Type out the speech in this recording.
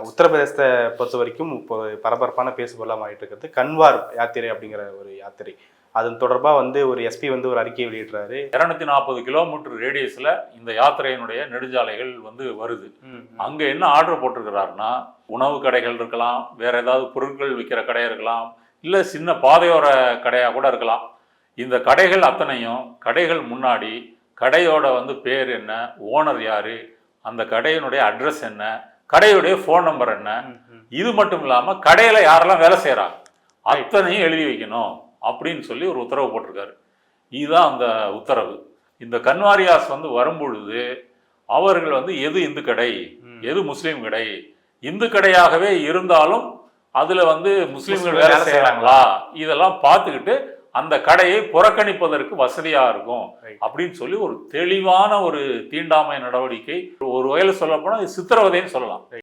உத்தரப்பிரதேசத்தை பொறுத்த வரைக்கும் இப்போ பரபரப்பான பேசுபொருளாக மாறிட்டு இருக்கிறது கன்வார் யாத்திரை அப்படிங்கிற ஒரு யாத்திரை. அதன் தொடர்பாக ஒரு எஸ்பி ஒரு அறிக்கையை வெளியிடுறாரு. 240 கிலோமீட்டர் ரேடியஸில் இந்த யாத்திரையினுடைய நெடுஞ்சாலைகள் வருது. அங்கே என்ன ஆர்டர் போட்டிருக்கிறாருன்னா, உணவு கடைகள் இருக்கலாம், வேற ஏதாவது பொருட்கள் விற்கிற கடை இருக்கலாம், இல்லை சின்ன பாதையோர கடையாக கூட இருக்கலாம். இந்த கடைகள் அத்தனையும் கடைகள் முன்னாடி கடையோட பேர் என்ன, ஓனர் யாரு, அந்த கடையினுடைய அட்ரஸ் என்ன, கடையுடைய ஃபோன் நம்பர் என்ன, இது மட்டும் இல்லாமல் கடையில் யாரெல்லாம் வேலை செய்கிறாங்க அத்தனையும் எழுதி வைக்கணும் அப்படின்னு சொல்லி ஒரு உத்தரவு போட்டிருக்காரு. இதுதான் அந்த உத்தரவு. இந்த கன்வாரியாஸ் வரும்பொழுது அவர்கள் எது இந்து கடை, எது முஸ்லீம் கடை, இந்து கடையாகவே இருந்தாலும் அதுல முஸ்லீம்கள் வேலை செய்யறாங்களா இதெல்லாம் பார்த்துக்கிட்டு அந்த கடையை புறக்கணிப்பதற்கு வசதியா இருக்கும் அப்படின்னு சொல்லி ஒரு தெளிவான ஒரு தீண்டாமை நடவடிக்கை. ஒரு வகையில் சொல்ல போனா சித்திரவதைன்னு சொல்லலாம்.